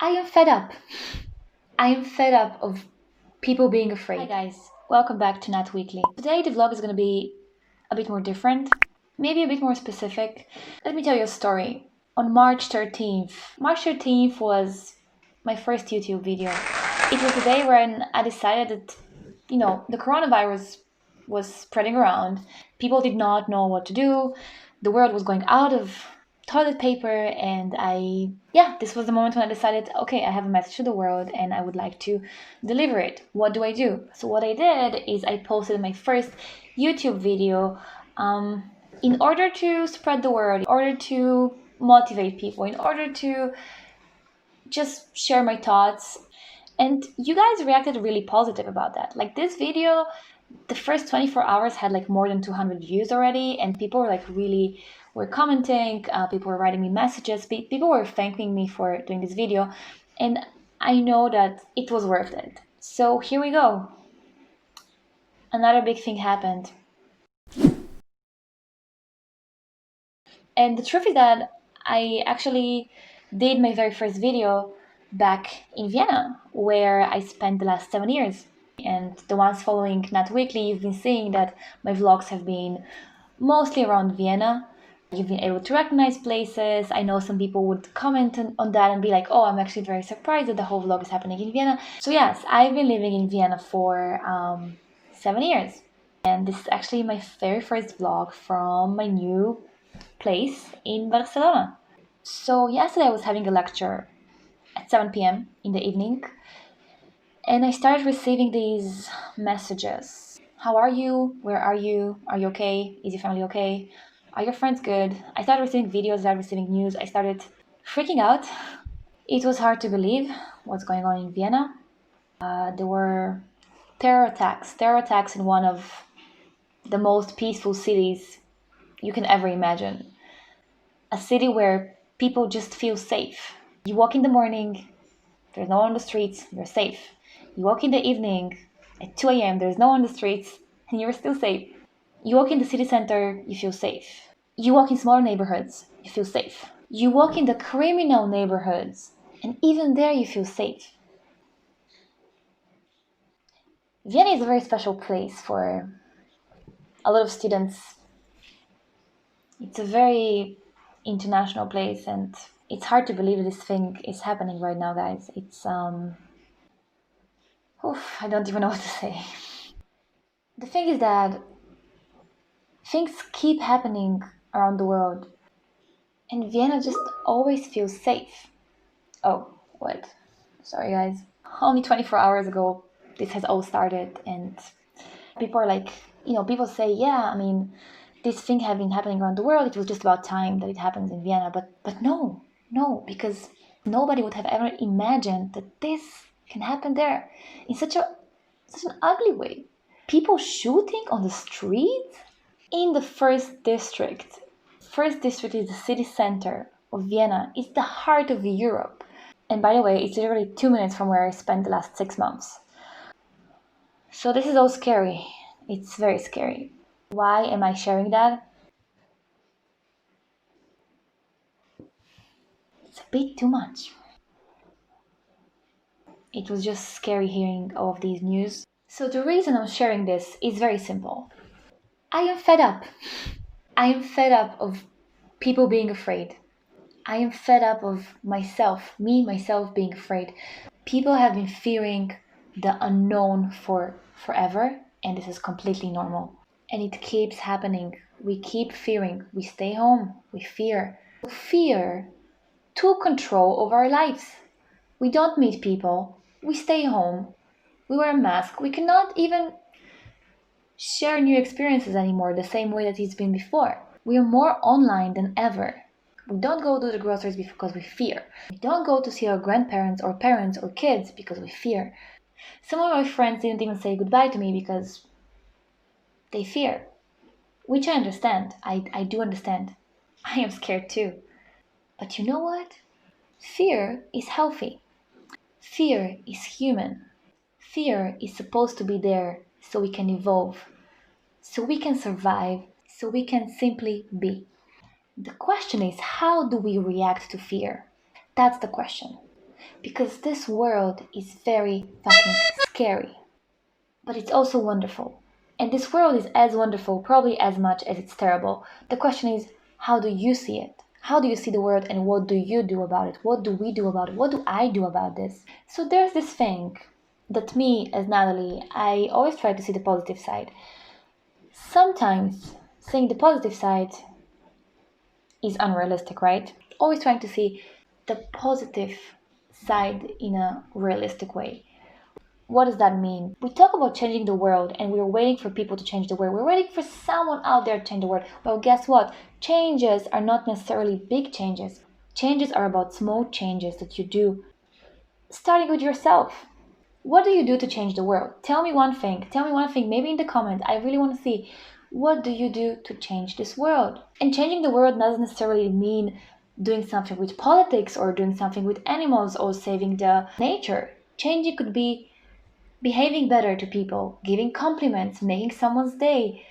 I am fed up. I am fed up of people being afraid. Hi guys, welcome back to NatWeekly. Today the vlog is going to be a bit more different, maybe a bit more specific. Let me tell you a story. On March 13th was my first YouTube video. It was the day when I decided that, the coronavirus was spreading around. People did not know what to do. The world was going out of toilet paper, and this was the moment when I decided, okay, I have a message to the world and I would like to deliver it. What do I do? So what I did is I posted my first YouTube video in order to spread the word, in order to motivate people, in order to just share my thoughts. And you guys reacted really positive about that. Like this video, the first 24 hours had like more than 200 views already, and people were commenting, people were writing me messages, people were thanking me for doing this video, and I know that it was worth it. So here we go. Another big thing happened. And the truth is that I actually did my very first video back in Vienna, where I spent the last 7 years. And the ones following NatWeekly, you've been seeing that my vlogs have been mostly around Vienna. You've been able to recognize places. I know some people would comment on that and be like, oh, I'm actually very surprised that the whole vlog is happening in Vienna. So yes, I've been living in Vienna for 7 years. And this is actually my very first vlog from my new place in Barcelona. So yesterday I was having a lecture at 7 p.m. in the evening, and I started receiving these messages. How are you? Where are you? Are you okay? Is your family okay? Are your friends good? I started receiving videos, I started receiving news. I started freaking out. It was hard to believe what's going on in Vienna. There were terror attacks in one of the most peaceful cities you can ever imagine. A city where people just feel safe. You walk in the morning, there's no one on the streets, you're safe. You walk in the evening at 2 a.m., there's no one on the streets, and you're still safe. You walk in the city center, you feel safe. You walk in smaller neighborhoods, you feel safe. You walk in the criminal neighborhoods, and even there you feel safe. Vienna is a very special place for a lot of students. It's a very international place, and it's hard to believe this thing is happening right now, guys. It's I don't even know what to say. The thing is that things keep happening around the world, and Vienna just always feels safe. Oh, what? Sorry, guys. Only 24 hours ago, this has all started, and people are like, people say, yeah, I mean, this thing has been happening around the world. It was just about time that it happens in Vienna. But no, because nobody would have ever imagined that this can happen there in such an ugly way. People shooting on the street in the first district. First district is the city center of Vienna. It's the heart of Europe. And by the way, it's literally 2 minutes from where I spent the last 6 months. So this is all scary. It's very scary. Why am I sharing that? It's a bit too much. It was just scary hearing all of these news. So the reason I'm sharing this is very simple. I am fed up. I am fed up of people being afraid. I am fed up of myself being afraid. People have been fearing the unknown for forever, and this is completely normal. And it keeps happening. We keep fearing. We stay home. We fear. Fear took control of our lives. We don't meet people. We stay home. We wear a mask. We cannot even share new experiences anymore the same way that it's been before. We are more online than ever. We don't go to the groceries because we fear. We don't go to see our grandparents or parents or kids because we fear. Some of my friends didn't even say goodbye to me because they fear. Which I understand. I do understand. I am scared too. But you know what? Fear is healthy. Fear is human. Fear is supposed to be there so we can evolve, so we can survive, so we can simply be. The question is, how do we react to fear? That's the question. because this world is very fucking scary. But it's also wonderful. And this world is as wonderful, probably as much as it's terrible. The question is, how do you see it? How do you see the world and what do you do about it? What do we do about it? What do I do about this? So there's this thing that me, as Natalie, I always try to see the positive side. Sometimes seeing the positive side is unrealistic, right? Always trying to see the positive side in a realistic way. What does that mean? We talk about changing the world and we're waiting for people to change the world. We're waiting for someone out there to change the world. Well, guess what? Changes are not necessarily big changes. Changes are about small changes that you do, starting with yourself. What do you do to change the world? Tell me one thing. Tell me one thing, maybe in the comments. I really want to see, what do you do to change this world? And changing the world doesn't necessarily mean doing something with politics or doing something with animals or saving the nature. Changing could be behaving better to people, giving compliments, making someone's day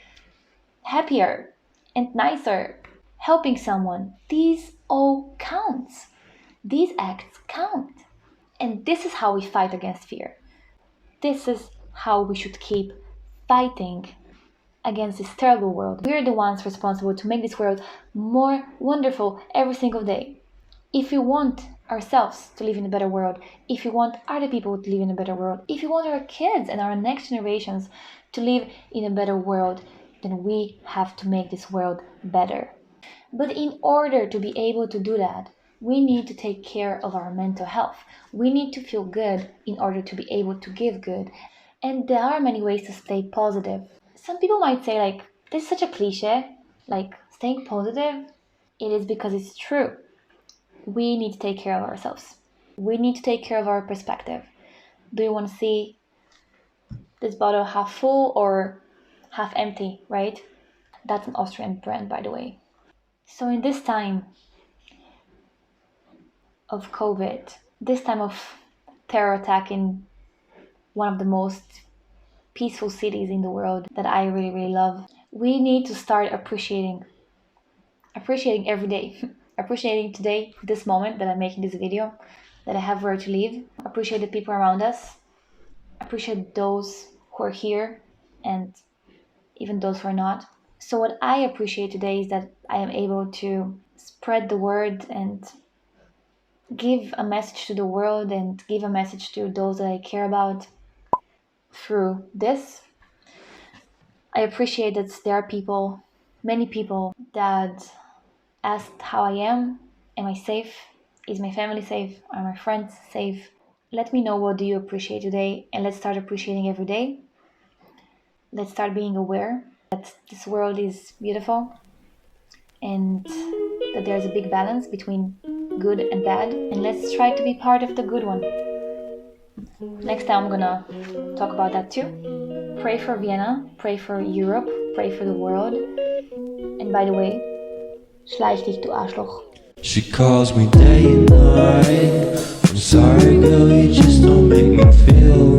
happier and nicer, helping someone. These all counts. These acts count. And this is how we fight against fear. This is how we should keep fighting against this terrible world. We're the ones responsible to make this world more wonderful every single day. If we want ourselves to live in a better world, if we want other people to live in a better world, if we want our kids and our next generations to live in a better world, then we have to make this world better. But in order to be able to do that, we need to take care of our mental health. We need to feel good in order to be able to give good. And there are many ways to stay positive. Some people might say, like, this is such a cliche, like staying positive. It is because it's true. We need to take care of ourselves. We need to take care of our perspective. Do you want to see this bottle half full or half empty, right? That's an Austrian brand, by the way. So in this time of COVID, this time of terror attack in one of the most peaceful cities in the world that I really, really love, we need to start appreciating every day. Appreciating today, this moment that I'm making this video, that I have where to live. Appreciate the people around us. Appreciate those who are here and even those who are not. So what I appreciate today is that I am able to spread the word and give a message to the world and give a message to those that I care about through this. I appreciate that there are people, many people, that asked how I am. Am I safe? Is my family safe? Are my friends safe? Let me know, what do you appreciate today, and let's start appreciating every day. Let's start being aware that this world is beautiful and that there's a big balance between good and bad, and let's try to be part of the good one. Next time I'm gonna talk about that too. Pray for Vienna, pray for Europe, pray for the world. And by the way, schleich dich, du Arschloch. She calls me day and night. I'm sorry, girl, you just don't make me feel